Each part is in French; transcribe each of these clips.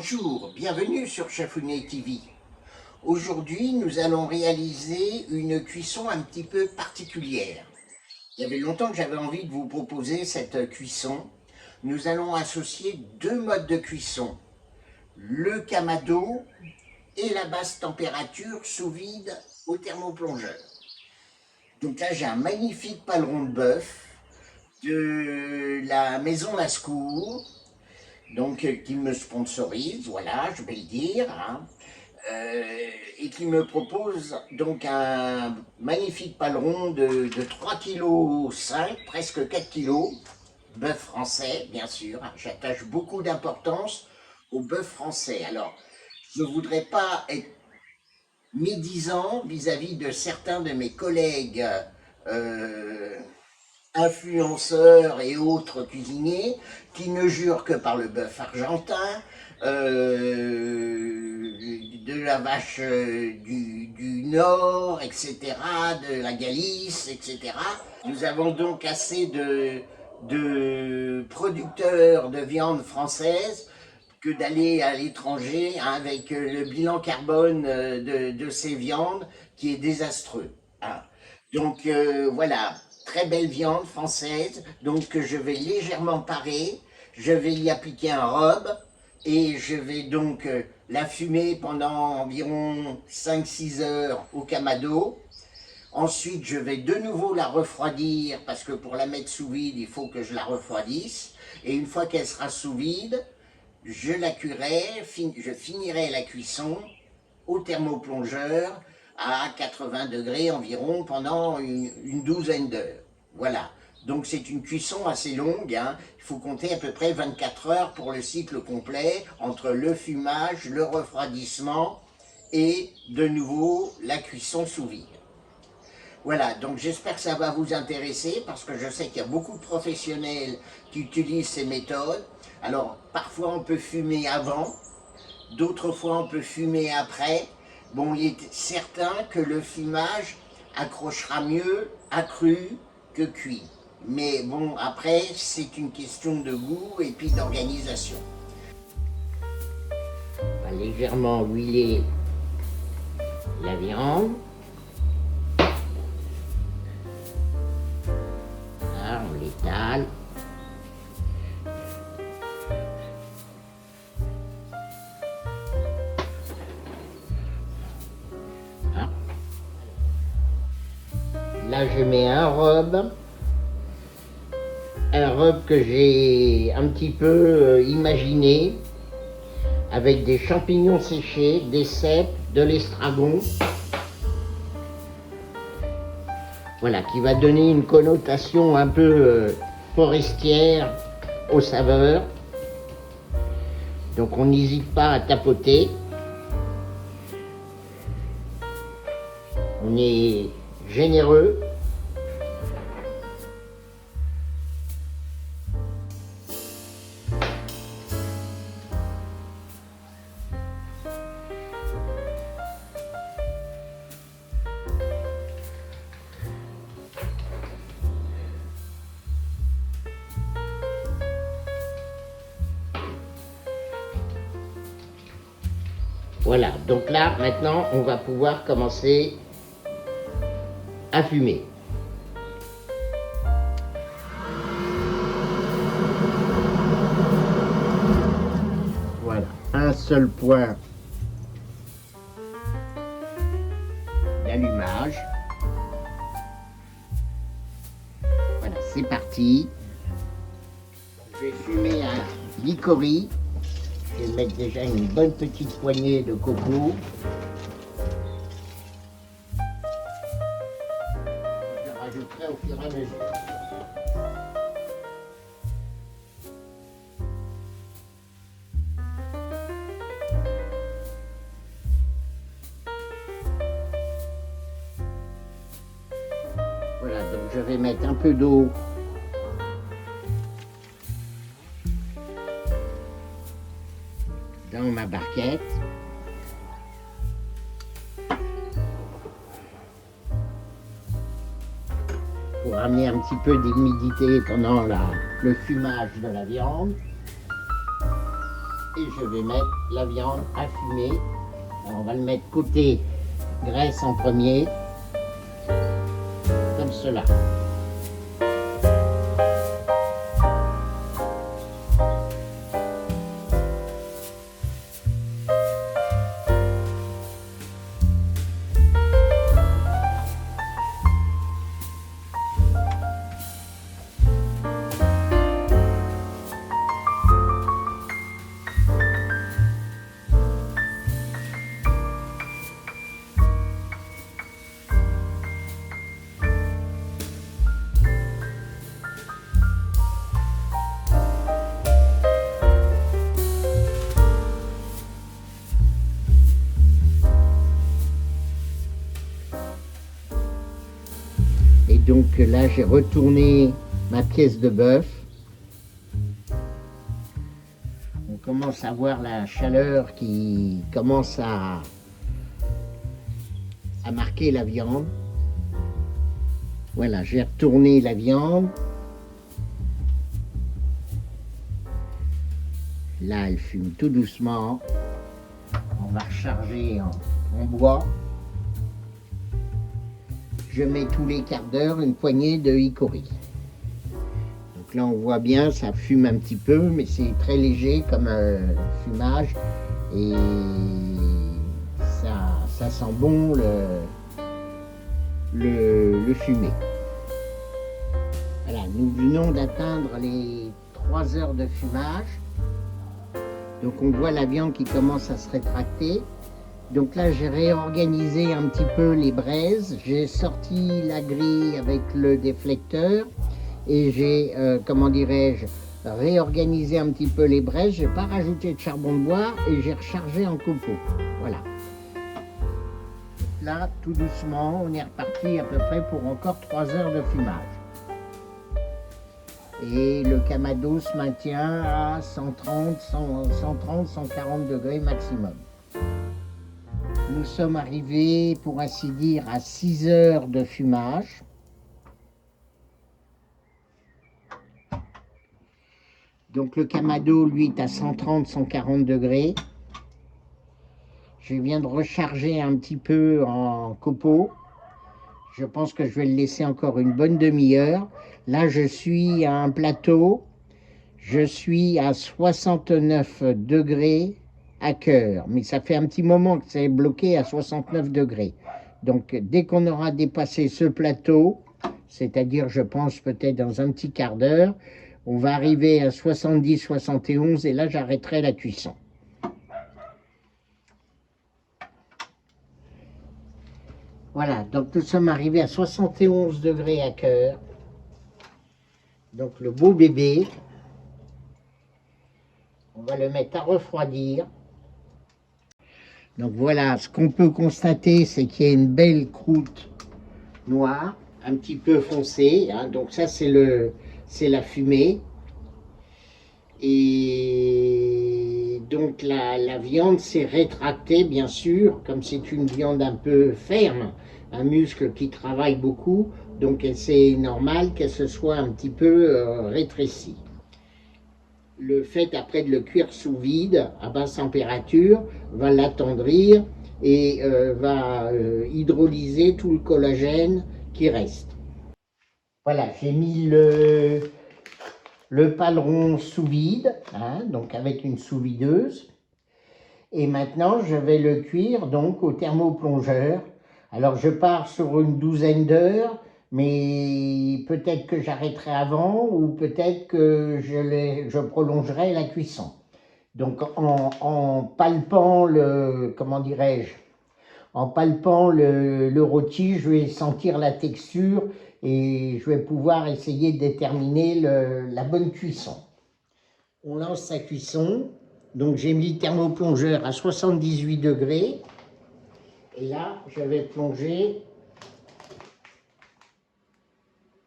Bonjour, bienvenue sur Chafounet TV. Aujourd'hui, nous allons réaliser une cuisson un petit peu particulière. Il y avait longtemps que j'avais envie de vous proposer cette cuisson. Nous allons associer deux modes de cuisson, le kamado et la basse température sous vide au thermoplongeur. Donc là, j'ai un magnifique paleron de bœuf de la maison Lascours, donc qui me sponsorise, voilà, je vais le dire, hein, et qui me propose donc un magnifique paleron de 3,5 kg, presque 4 kg, bœuf français, bien sûr. J'attache beaucoup d'importance au bœuf français. Alors, je ne voudrais pas être médisant vis-à-vis de certains de mes collègues influenceurs et autres cuisiniers qui ne jurent que par le bœuf argentin, de la vache du Nord, etc., de la Galice, etc. Nous avons donc assez de producteurs de viande française que d'aller à l'étranger avec le bilan carbone de ces viandes qui est désastreux. Hein. Donc voilà, très belle viande française, donc que je vais légèrement parer, je vais y appliquer un rub et je vais donc la fumer pendant environ 5-6 heures au kamado. Ensuite, je vais de nouveau la refroidir parce que pour la mettre sous vide, il faut que je la refroidisse. Et une fois qu'elle sera sous vide, je la cuirai, je finirai la cuisson au thermoplongeur à 80 degrés environ pendant une douzaine d'heures. Voilà, donc c'est une cuisson assez longue, hein. Il faut compter à peu près 24 heures pour le cycle complet, entre le fumage, le refroidissement et de nouveau la cuisson sous vide. Voilà, donc j'espère que ça va vous intéresser parce que je sais qu'il y a beaucoup de professionnels qui utilisent ces méthodes. Alors, parfois on peut fumer avant, d'autres fois on peut fumer après. Bon, il est certain que le fumage accrochera mieux à cru que cuit. Mais bon, après, c'est une question de goût et puis d'organisation. On va légèrement huiler la viande. On l'étale. Là, je mets un rub que j'ai un petit peu imaginé avec des champignons séchés, des cèpes, de l'estragon. Voilà, qui va donner une connotation un peu forestière aux saveurs. Donc on n'hésite pas à tapoter. On est généreux. Voilà, donc là, maintenant, on va pouvoir commencer à fumer. Voilà, un seul point d'allumage. Voilà, c'est parti. Je vais fumer un licori. Je vais mettre déjà une bonne petite poignée de coco. Je rajouterai au fur et à mesure. Voilà, donc je vais mettre un peu d'eau dans ma barquette. Pour amener un petit peu d'humidité pendant le fumage de la viande. Et je vais mettre la viande à fumer. Alors, on va le mettre côté graisse en premier, comme cela. Et donc là, j'ai retourné ma pièce de bœuf. On commence à voir la chaleur qui commence à marquer la viande. Voilà, j'ai retourné la viande. Là, elle fume tout doucement. On va recharger en bois. Je mets tous les quarts d'heure une poignée de hickory. Donc là on voit bien, ça fume un petit peu, mais c'est très léger comme fumage et ça sent bon le fumé. Voilà, nous venons d'atteindre les 3 heures de fumage. Donc on voit la viande qui commence à se rétracter. Donc là, j'ai réorganisé un petit peu les braises. J'ai sorti la grille avec le déflecteur et j'ai, comment dirais-je, réorganisé un petit peu les braises. Je n'ai pas rajouté de charbon de bois et j'ai rechargé en copeaux. Voilà. Là, tout doucement, on est reparti à peu près pour encore 3 heures de fumage. Et le Kamado se maintient à 130, 140 degrés maximum. Nous sommes arrivés, pour ainsi dire, à 6 heures de fumage. Donc le Kamado, lui, est à 130, 140 degrés. Je viens de recharger un petit peu en copeaux. Je pense que je vais le laisser encore une bonne demi-heure. Là, je suis à un plateau. Je suis à 69 degrés à cœur, mais ça fait un petit moment que c'est bloqué à 69 degrés. Donc dès qu'on aura dépassé ce plateau, c'est-à-dire je pense peut-être dans un petit quart d'heure, on va arriver à 70, 71 et là j'arrêterai la cuisson. Voilà, donc nous sommes arrivés à 71 degrés à cœur. Donc le beau bébé, on va le mettre à refroidir. Donc voilà, ce qu'on peut constater, c'est qu'il y a une belle croûte noire, un petit peu foncée. Hein, donc ça, c'est la fumée. Et donc la viande s'est rétractée, bien sûr, comme c'est une viande un peu ferme, un muscle qui travaille beaucoup. Donc c'est normal qu'elle se soit un petit peu rétrécie. Le fait après de le cuire sous vide à basse température va l'attendrir et va hydrolyser tout le collagène qui reste. Voilà, j'ai mis le paleron sous vide, hein, donc avec une sous-videuse. Et maintenant, je vais le cuire donc au thermoplongeur. Alors, je pars sur une douzaine d'heures, mais peut-être que j'arrêterai avant ou peut-être que je prolongerai la cuisson. Donc, en palpant comment dirais-je, en palpant le rôti, je vais sentir la texture et je vais pouvoir essayer de déterminer la bonne cuisson. On lance sa cuisson. Donc j'ai mis le thermoplongeur à 78 degrés. Et là, je vais plonger.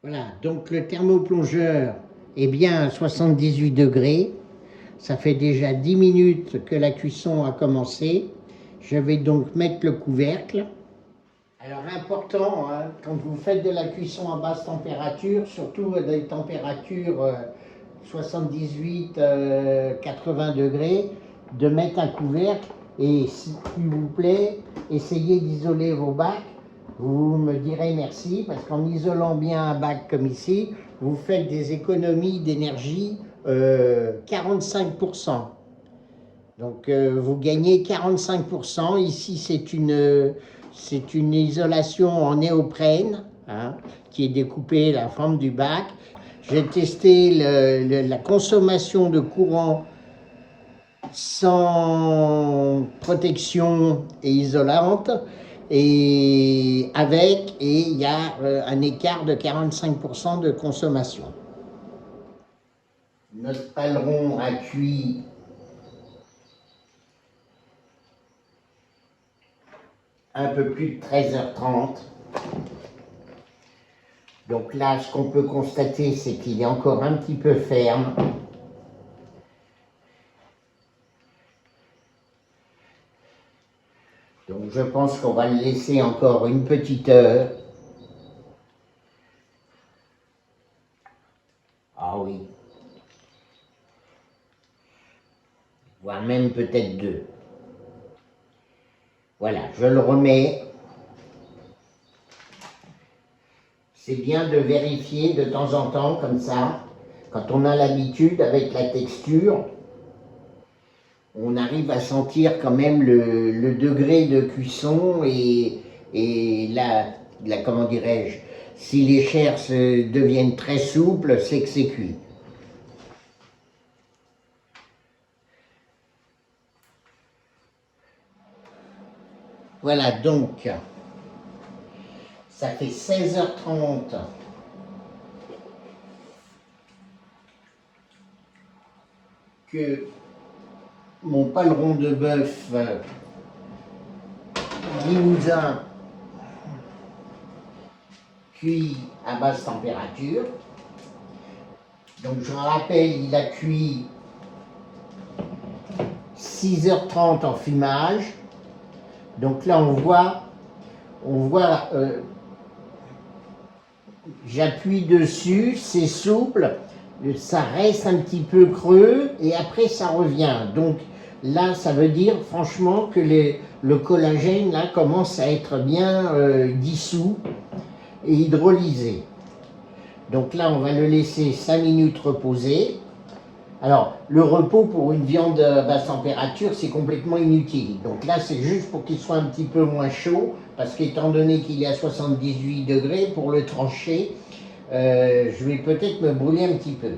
Voilà, donc le thermoplongeur est bien à 78 degrés. Ça fait déjà 10 minutes que la cuisson a commencé. Je vais donc mettre le couvercle. Alors important, hein, quand vous faites de la cuisson à basse température, surtout des températures 78, 80 degrés, de mettre un couvercle et s'il vous plaît, essayez d'isoler vos bacs. Vous me direz merci parce qu'en isolant bien un bac comme ici, vous faites des économies d'énergie 45%. Donc vous gagnez 45%. Ici c'est une isolation en néoprène hein, qui est découpée la forme du bac. J'ai testé la consommation de courant sans protection et isolante et avec, et il y a un écart de 45% de consommation. Notre paleron a cuit un peu plus de 13h30. Donc là, ce qu'on peut constater, c'est qu'il est encore un petit peu ferme. Donc je pense qu'on va le laisser encore une petite heure. Ah oui. Voire même peut-être 2. Voilà, je le remets. C'est bien de vérifier de temps en temps comme ça, quand on a l'habitude avec la texture, on arrive à sentir quand même le degré de cuisson et comment dirais-je, si les chairs deviennent très souples, c'est que c'est cuit. Voilà donc, ça fait 16h30 que mon paleron de bœuf limousin cuit à basse température. Donc je rappelle, il a cuit 6h30 en fumage. Donc là on voit j'appuie dessus, c'est souple, ça reste un petit peu creux et après ça revient. Donc là ça veut dire franchement que le collagène là commence à être bien dissous et hydrolysé. Donc là on va le laisser 5 minutes reposer. Alors, le repos pour une viande à basse température, c'est complètement inutile. Donc là, c'est juste pour qu'il soit un petit peu moins chaud, parce qu'étant donné qu'il est à 78 degrés, pour le trancher, je vais peut-être me brûler un petit peu.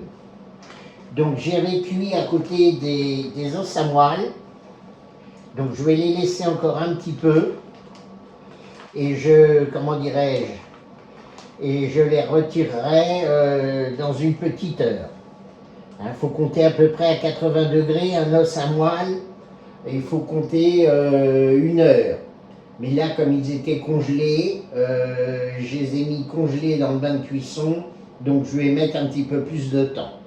Donc j'ai récuit à côté des os à moelle. Donc je vais les laisser encore un petit peu. Et comment dirais-je, et je les retirerai dans une petite heure. Il faut compter à peu près à 80 degrés, un os à moelle, et il faut compter 1 heure. Mais là, comme ils étaient congelés, je les ai mis congelés dans le bain de cuisson, donc je vais mettre un petit peu plus de temps.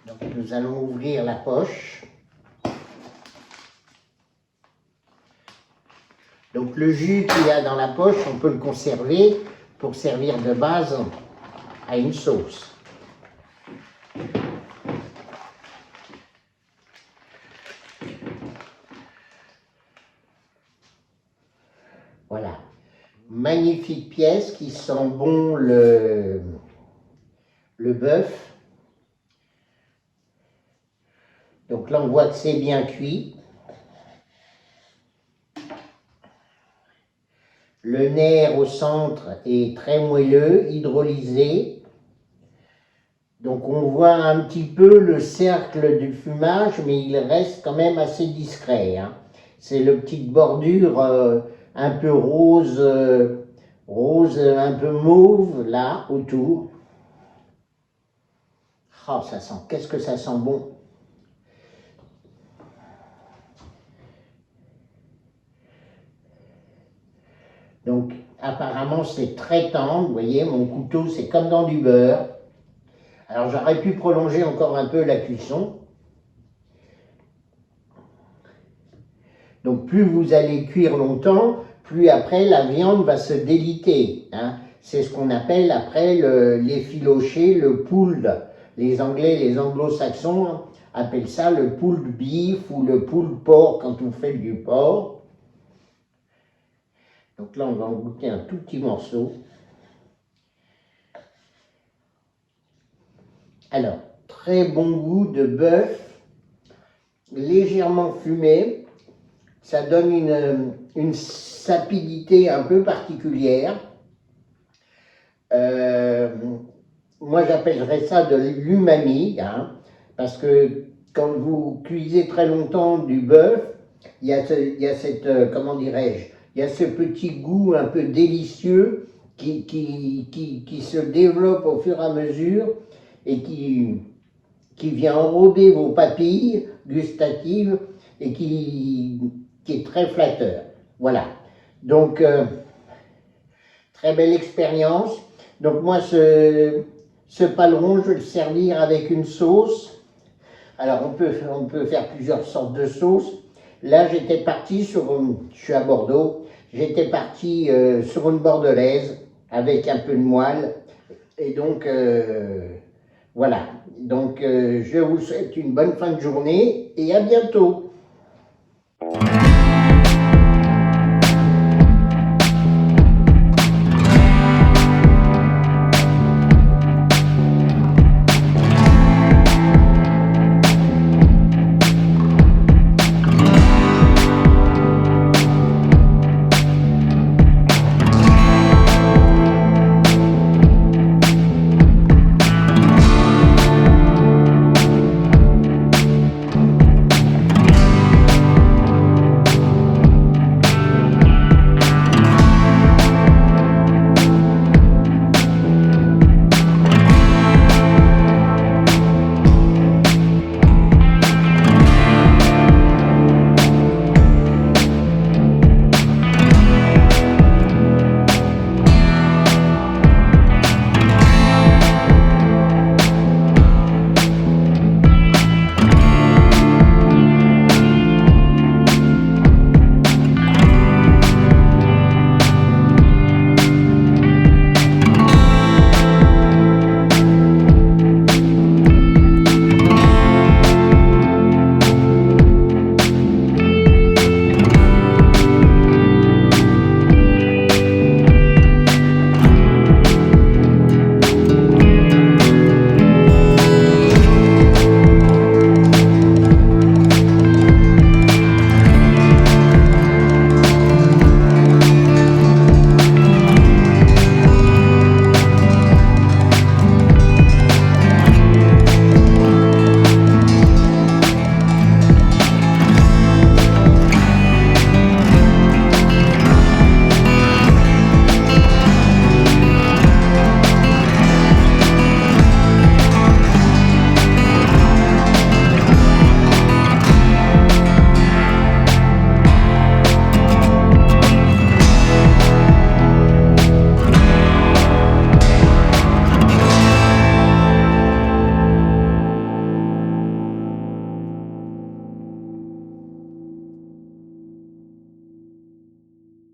Donc nous allons ouvrir la poche. Donc le jus qu'il y a dans la poche, on peut le conserver pour servir de base à une sauce. Voilà. Magnifique pièce qui sent bon le bœuf. Donc là, on voit que c'est bien cuit. Le nerf au centre est très moelleux, hydrolysé. Donc on voit un petit peu le cercle du fumage, mais il reste quand même assez discret. Hein. C'est le petite bordure un peu rose, un peu mauve, là, autour. Oh, ça sent, qu'est-ce que ça sent bon! Donc, apparemment, c'est très tendre. Vous voyez, mon couteau, c'est comme dans du beurre. Alors, j'aurais pu prolonger encore un peu la cuisson. Donc, plus vous allez cuire longtemps, plus après, la viande va se déliter. Hein. C'est ce qu'on appelle après l'effiloché, le pulled. Les Anglais, les Anglo-Saxons appellent ça le pulled beef ou le pulled pork quand on fait du porc. Donc là, on va en goûter un tout petit morceau. Alors, très bon goût de bœuf, légèrement fumé. Ça donne une sapidité un peu particulière. Moi, j'appellerais ça de l'umami, hein, parce que quand vous cuisez très longtemps du bœuf, il y a cette, comment dirais-je, il y a ce petit goût un peu délicieux qui se développe au fur et à mesure et qui vient enrober vos papilles gustatives et qui est très flatteur. Voilà. Donc, très belle expérience. Donc moi, ce paleron, je vais le servir avec une sauce. Alors, on peut faire plusieurs sortes de sauces. Là, j'étais parti je suis à Bordeaux, j'étais parti sur une bordelaise avec un peu de moelle. Et donc, voilà. Donc, je vous souhaite une bonne fin de journée et à bientôt.